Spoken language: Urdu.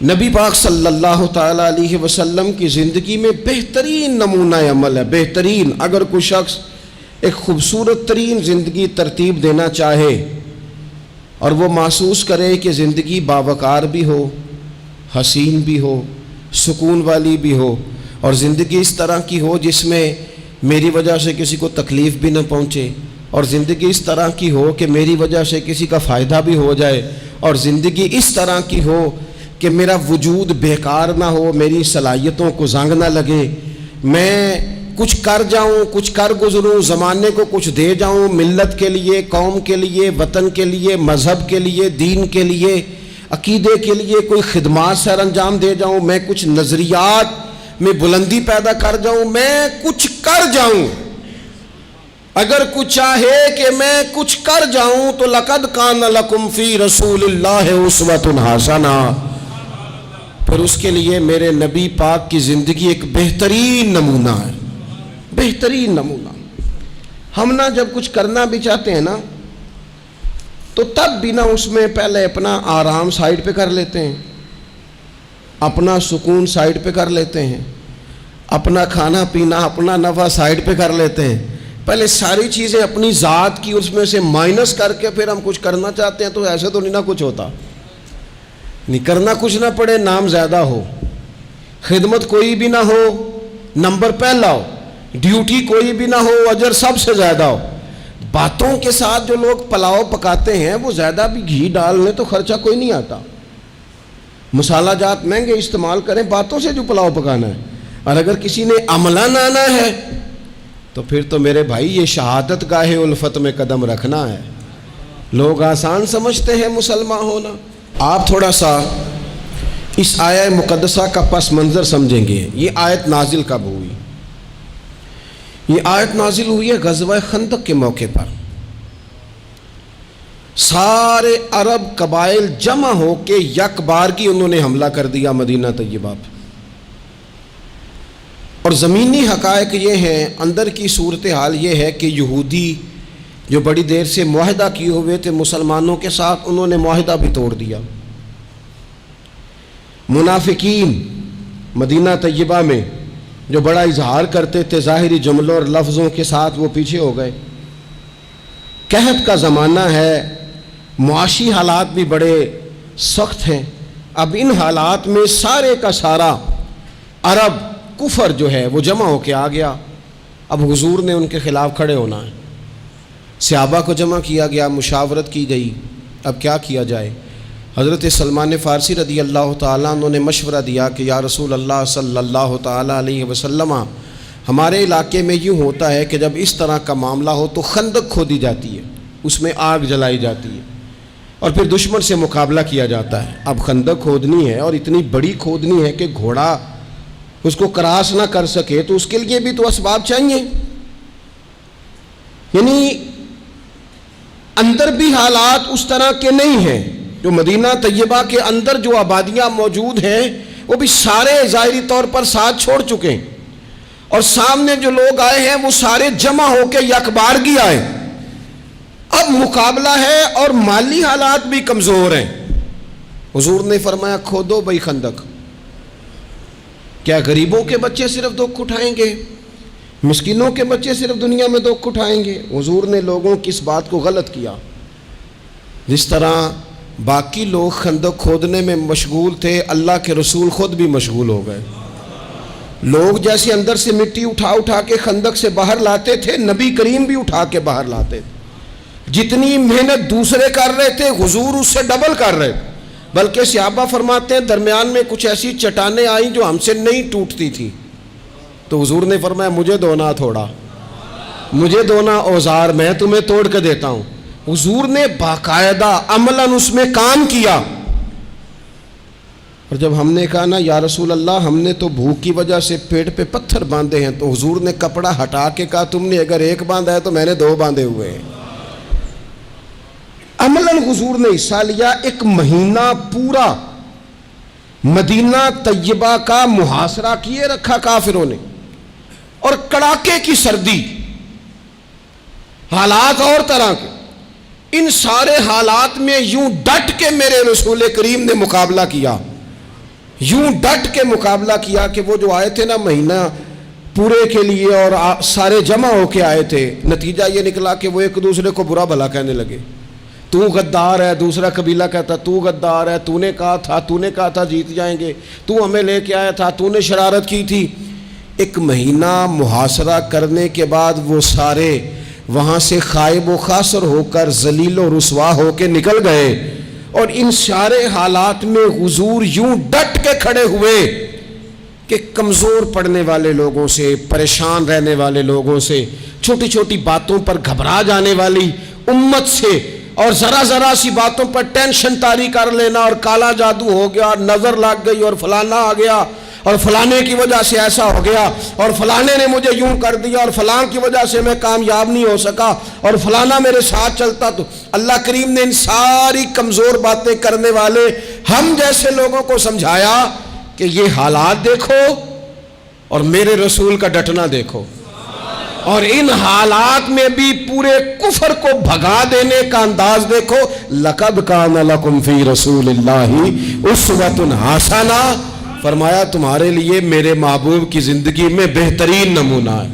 نبی پاک صلی اللہ تعالیٰ علیہ وسلم کی زندگی میں بہترین نمونہ عمل ہے، بہترین۔ اگر کوئی شخص ایک خوبصورت ترین زندگی ترتیب دینا چاہے اور وہ محسوس کرے کہ زندگی باوقار بھی ہو، حسین بھی ہو، سکون والی بھی ہو، اور زندگی اس طرح کی ہو جس میں میری وجہ سے کسی کو تکلیف بھی نہ پہنچے، اور زندگی اس طرح کی ہو کہ میری وجہ سے کسی کا فائدہ بھی ہو جائے، اور زندگی اس طرح کی ہو کہ میرا وجود بیکار نہ ہو، میری صلاحیتوں کو زنگ نہ لگے، میں کچھ کر جاؤں، کچھ کر گزروں، زمانے کو کچھ دے جاؤں، ملت کے لیے، قوم کے لیے، وطن کے لیے، مذہب کے لیے، دین کے لیے، عقیدے کے لیے کوئی خدمات سر انجام دے جاؤں، میں کچھ نظریات میں بلندی پیدا کر جاؤں، میں کچھ کر جاؤں۔ اگر کچھ چاہے کہ میں کچھ کر جاؤں تو لَقَدْ كَانَ لَكُمْ فِي رَسُولِ اللَّهِ أُسْوَةٌ حَسَنَةٌ، پھر اس کے لیے میرے نبی پاک کی زندگی ایک بہترین نمونہ ہے، بہترین نمونہ۔ ہم نہ جب کچھ کرنا بھی چاہتے ہیں نا تو تب بھی نہ اس میں پہلے اپنا آرام سائیڈ پہ کر لیتے ہیں، اپنا سکون سائیڈ پہ کر لیتے ہیں، اپنا کھانا پینا، اپنا نفع سائیڈ پہ کر لیتے ہیں، پہلے ساری چیزیں اپنی ذات کی اس میں سے مائنس کر کے پھر ہم کچھ کرنا چاہتے ہیں۔ تو ایسے تو نہیں نہ کچھ ہوتا، نہیں کرنا کچھ نہ پڑے، نام زیادہ ہو، خدمت کوئی بھی نہ ہو، نمبر پہلا ہو، ڈیوٹی کوئی بھی نہ ہو، اجر سب سے زیادہ ہو۔ باتوں کے ساتھ جو لوگ پلاؤ پکاتے ہیں وہ زیادہ بھی گھی ڈالنے تو خرچہ کوئی نہیں آتا، مسالہ جات مہنگے استعمال کریں، باتوں سے جو پلاؤ پکانا ہے۔ اور اگر کسی نے عملاً آنا ہے تو پھر تو میرے بھائی یہ شہادت گاہ الفت میں قدم رکھنا ہے۔ لوگ آسان سمجھتے ہیں مسلمان ہونا۔ آپ تھوڑا سا اس آیہ مقدسہ کا پس منظر سمجھیں گے۔ یہ آیت نازل کب ہوئی؟ یہ آیت نازل ہوئی ہے غزوہ خندق کے موقع پر۔ سارے عرب قبائل جمع ہو کے یک بار کی انہوں نے حملہ کر دیا مدینہ طیبہ پہ، اور زمینی حقائق یہ ہیں، اندر کی صورتحال یہ ہے کہ یہودی جو بڑی دیر سے معاہدہ کیے ہوئے تھے مسلمانوں کے ساتھ، انہوں نے معاہدہ بھی توڑ دیا۔ منافقین مدینہ طیبہ میں جو بڑا اظہار کرتے تھے ظاہری جملوں اور لفظوں کے ساتھ، وہ پیچھے ہو گئے۔ قحط کا زمانہ ہے، معاشی حالات بھی بڑے سخت ہیں۔ اب ان حالات میں سارے کا سارا عرب کفر جو ہے وہ جمع ہو کے آ گیا۔ اب حضور نے ان کے خلاف کھڑے ہونا ہے، صحابہ کو جمع کیا گیا، مشاورت کی گئی، اب کیا کیا جائے۔ حضرت سلمان فارسی رضی اللہ تعالیٰ عنہ نے مشورہ دیا کہ یا رسول اللہ صلی اللہ تعالیٰ علیہ وسلم، ہمارے علاقے میں یوں ہوتا ہے کہ جب اس طرح کا معاملہ ہو تو خندق کھودی جاتی ہے، اس میں آگ جلائی جاتی ہے، اور پھر دشمن سے مقابلہ کیا جاتا ہے۔ اب خندق کھودنی ہے اور اتنی بڑی کھودنی ہے کہ گھوڑا اس کو کراس نہ کر سکے، تو اس کے لیے بھی تو اسباب چاہیے۔ یعنی اندر بھی حالات اس طرح کے نہیں ہیں، جو مدینہ طیبہ کے اندر جو آبادیاں موجود ہیں وہ بھی سارے ظاہری طور پر ساتھ چھوڑ چکے ہیں، اور سامنے جو لوگ آئے ہیں وہ سارے جمع ہو کے یکبارگی آئے۔ اب مقابلہ ہے اور مالی حالات بھی کمزور ہیں۔ حضور نے فرمایا کھودو بھائی خندق۔ کیا غریبوں کے بچے صرف دکھ اٹھائیں گے؟ مسکینوں کے بچے صرف دنیا میں دکھ اٹھائیں گے؟ حضور نے لوگوں کی اس بات کو غلط کیا۔ جس طرح باقی لوگ خندق کھودنے میں مشغول تھے، اللہ کے رسول خود بھی مشغول ہو گئے۔ لوگ جیسے اندر سے مٹی اٹھا اٹھا کے خندق سے باہر لاتے تھے، نبی کریم بھی اٹھا کے باہر لاتے تھے۔ جتنی محنت دوسرے کر رہے تھے حضور اس سے ڈبل کر رہے تھے، بلکہ صحابہ فرماتے ہیں درمیان میں کچھ ایسی چٹانیں آئیں جو ہم سے نہیں ٹوٹتی تھی، تو حضور نے فرمایا مجھے دونا تھوڑا، مجھے دونا اوزار، میں تمہیں توڑ کے دیتا ہوں۔ حضور نے باقاعدہ عملاً اس میں کام کیا۔ اور جب ہم نے کہا نا یا رسول اللہ ہم نے تو بھوک کی وجہ سے پیٹ پہ پتھر باندھے ہیں، تو حضور نے کپڑا ہٹا کے کہا تم نے اگر ایک باندھا ہے تو میں نے دو باندھے ہوئے ہیں۔ عملاً حضور نے حصہ لیا۔ ایک مہینہ پورا مدینہ طیبہ کا محاصرہ کیے رکھا کافروں نے، اور کڑاکے کی سردی، حالات اور طرح کے، ان سارے حالات میں یوں ڈٹ کے میرے رسول کریم نے مقابلہ کیا۔ یوں ڈٹ کے مقابلہ کیا کہ وہ جو آئے تھے نا مہینہ پورے کے لیے اور سارے جمع ہو کے آئے تھے، نتیجہ یہ نکلا کہ وہ ایک دوسرے کو برا بھلا کہنے لگے. تو غدار ہے، دوسرا قبیلہ کہتا تو غدار ہے، تو نے کہا تھا جیت جائیں گے، تو ہمیں لے کے آیا تھا، تو نے شرارت کی تھی. ایک مہینہ محاصرہ کرنے کے بعد وہ سارے وہاں سے خائب و خاسر ہو کر ذلیل و رسوا ہو کے نکل گئے. اور ان سارے حالات میں حضور یوں ڈٹ کے کھڑے ہوئے کہ کمزور پڑنے والے لوگوں سے، پریشان رہنے والے لوگوں سے، چھوٹی چھوٹی باتوں پر گھبرا جانے والی امت سے، اور ذرا ذرا سی باتوں پر ٹینشن طاری کر لینا اور کالا جادو ہو گیا، نظر لگ گئی اور فلانا آ گیا اور فلانے کی وجہ سے ایسا ہو گیا اور فلانے نے مجھے یوں کر دیا اور فلان کی وجہ سے میں کامیاب نہیں ہو سکا اور فلانا میرے ساتھ چلتا. تو اللہ کریم نے ان ساری کمزور باتیں کرنے والے ہم جیسے لوگوں کو سمجھایا کہ یہ حالات دیکھو اور میرے رسول کا ڈٹنا دیکھو، اور ان حالات میں بھی پورے کفر کو بھگا دینے کا انداز دیکھو. لَقَدْ كَانَ لَكُمْ فِي رَسُولِ اللَّهِ أُسْوَةٌ حَسَنَةٌ، فرمایا تمہارے لیے میرے محبوب کی زندگی میں بہترین نمونہ ہے.